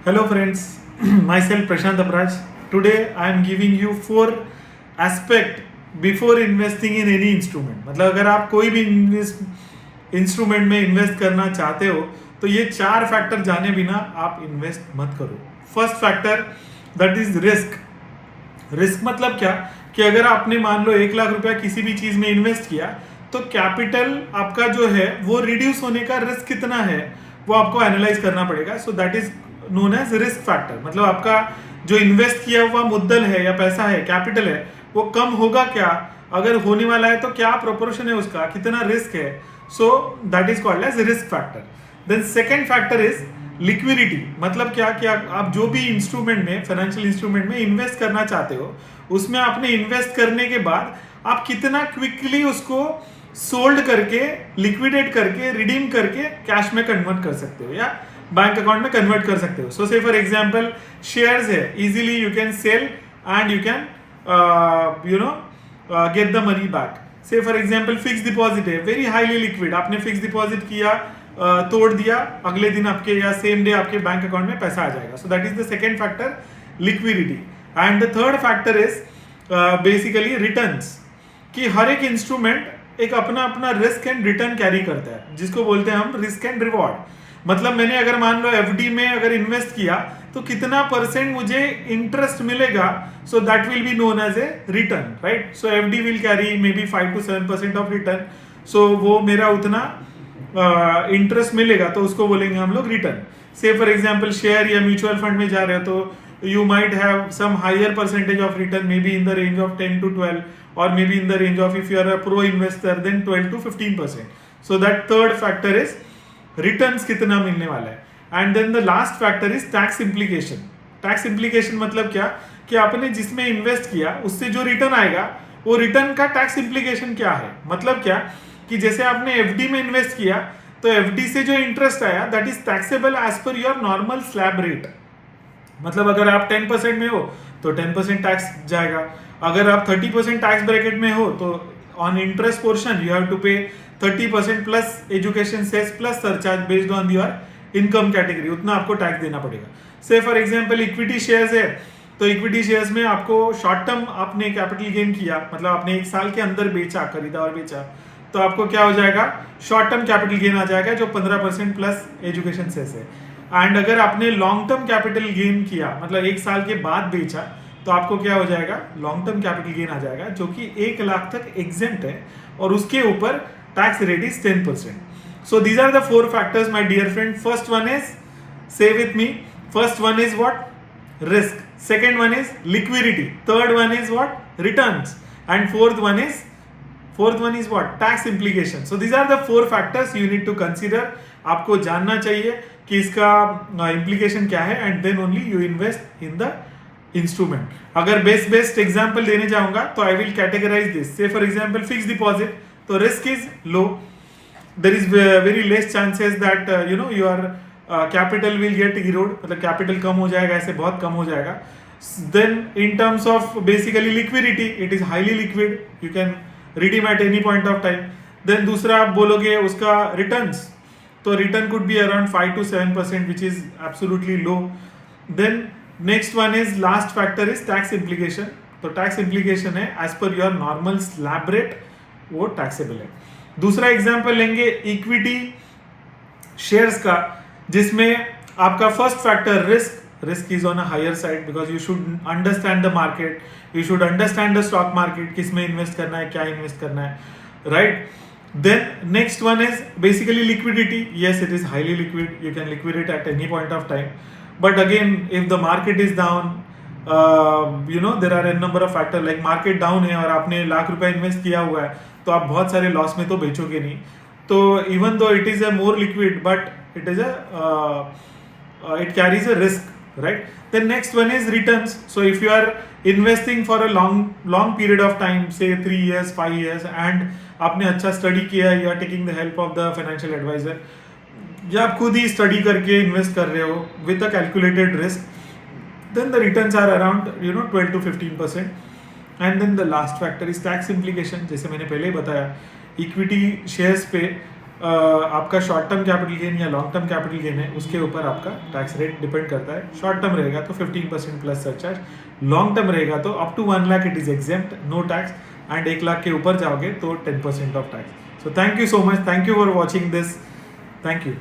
Hello friends, myself Prashant Apraj. Today I am giving you 4 aspect before investing in any instrument. मतलब अगर आप कोई भी instrument में इन्वेस्ट करना चाहते हो तो ये 4 फैक्टर जाने बिना आप इन्वेस्ट मत करो. First factor that is risk. Risk मतलब क्या कि अगर आपने मान लो 1 लाख रुपया किसी भी चीज में इन्वेस्ट किया तो कैपिटल आपका जो है वो रिड्यूस होने का रिस्क कितना है वो आपको एनालाइज करना पड़ेगा. So that is known as risk factor. मतलब आपका जो इन्वेस्ट किया हुआ मुद्दल है या पैसा है, कैपिटल है, वो कम होगा क्या, अगर होने वाला है तो क्या प्रोपोर्शन है उसका, कितना रिस्क है. So that is called as risk factor. Then second factor is liquidity. मतलब क्या कि आप जो भी इंस्ट्रूमेंट में, फाइनेंशियल इंस्ट्रूमेंट में इन्वेस्ट करना चाहते हो उसमें आपने इन्वेस्ट करने के बाद आप कितना क्विकली उसको सोल्ड करके, लिक्विडेट करके, रिडीम करके कैश में कन्वर्ट कर सकते हो या बैंक अकाउंट में कन्वर्ट कर सकते हो. सो से फॉर एग्जांपल शेयर्स है, easily you can sell and you can get the money back. से फॉर एग्जांपल फिक्स डिपॉजिट है, वेरी हाईली लिक्विड. आपने फिक्स डिपॉजिट किया, तोड़ दिया, अगले दिन आपके या सेम डे आपके बैंक अकाउंट में पैसा आ जाएगा. सो that is the second factor, liquidity. And the third factor is basically returns. कि हर एक इंस्ट्रूमेंट एक अपना अपना रिस्क एंड रिटर्न कैरी करता है, जिसको बोलते हैं हम रिस्क एंड रिवॉर्ड. मतलब मैंने अगर मान लो एफडी में अगर इन्वेस्ट किया तो कितना परसेंट मुझे इंटरेस्ट मिलेगा. So that will be known as a return, right. So FD will carry may be 5 to 7% of return. So वो मेरा उतना इंटरेस्ट मिलेगा तो उसको बोलेंगे हम लोग return. Say for example share या म्यूचुअल फंड में जा रहे हो तो you might have some higher percentage of return, maybe in the range of 10 to 12 or maybe in the range of, if you are a pro investor, then 12 to 15%. So that third factor is returns कितना मिलने वाला है. And then the last factor is tax implication. Tax implication मतलब क्या कि आपने जिसमें invest किया उससे जो रिटर्न आएगा वो रिटर्न का टैक्स इम्प्लीकेशन क्या है. मतलब क्या कि जैसे आपने एफडी में इन्वेस्ट किया तो एफडी से जो इंटरेस्ट आया that is taxable as per your normal slab rate. मतलब अगर आप 10% में हो तो 10% टैक्स जाएगा. अगर आप 30% टैक्स ब्रैकेट में हो तो on interest portion you have to pay 30% plus education cess plus surcharge based on your income category, उतना आपको टैक्स देना पड़ेगा. से फॉर एग्जांपल इक्विटी शेयर्स है तो इक्विटी शेयर्स में आपको शॉर्ट टर्म आपने कैपिटल गेन किया, मतलब आपने 1 साल के अंदर बेचा, खरीदा और बेचा, तो आपको क्या हो जाएगा, शॉर्ट टर्म कैपिटल गेन आ जाएगा जो 15% प्लस एजुकेशन सेस है. एंड अगर आपने लॉन्ग टर्म कैपिटल गेन किया, मतलब 1 साल के बाद बेचा, तो आपको क्या हो जाएगा, लॉन्ग टर्म कैपिटल गेन आ जाएगा जो कि 1 लाख तक एग्जेम्प्ट है और उसके ऊपर tax rate is 10%. So these are the 4 factors my dear friend. First one is, say with me, first one is what, risk. Second one is liquidity. Third one is what, returns. And fourth one is what, tax implication. So these are the 4 factors you need to consider. आपको जानना चाहिए कि इसका implication क्या है and then only you invest in the instrument. अगर best example देने जाऊंगा तो I will categorise this. Say for example fix deposit, तो risk is low, there is very less chances that your capital will get erode, मतलब capital कम हो जाएगा, ऐसे बहुत कम हो जाएगा. Then in terms of basically liquidity, it is highly liquid, you can redeem at any point of time. Then दूसरा आप बोलोगे उसका रिटर्न्स, तो return could be around 5 to 7% which is absolutely low. Then next one is, last factor is tax implication. तो tax implication है as per your normal slab rate, वो taxable है. दूसरा एग्जांपल लेंगे इक्विटी शेयर्स का, जिसमें आपका first factor risk is on a higher side because you should understand the market, you should understand the stock market, किस में इन्वेस्ट करना है, क्या इन्वेस्ट करना है, right. Then next one is basically liquidity. Yes, it is highly liquid. You can liquidate at any point of time. But again, if the market is down, there are a number of factors like market down है और आपने लाख रुपया invest किया हुआ है तो आप बहुत सारे लॉस में तो बेचोगे नहीं. तो even though it is a more liquid, but it is it carries a risk, right? The next one is returns. So if you are investing for a long period of time, say 3 years, 5 years, and आपने अच्छा study किया, you are taking the help of the financial adviser, या आप खुद ही study करके invest कर रहे हो with a calculated risk, then the returns are around 12 to 15%. And then the last factor is tax implication. जैसे मैंने पहले ही बताया, इक्विटी शेयर्स पे आपका शॉर्ट टर्म कैपिटल गेन या लॉन्ग टर्म कैपिटल गेन है उसके ऊपर आपका टैक्स रेट डिपेंड करता है. शॉर्ट टर्म रहेगा तो 15% प्लस सरचार्ज, लॉन्ग टर्म रहेगा तो up to 1 lakh it is exempt, no tax, and 1 lakh के ऊपर जाओगे तो 10% of tax. So thank you so much, thank you for watching this, thank you.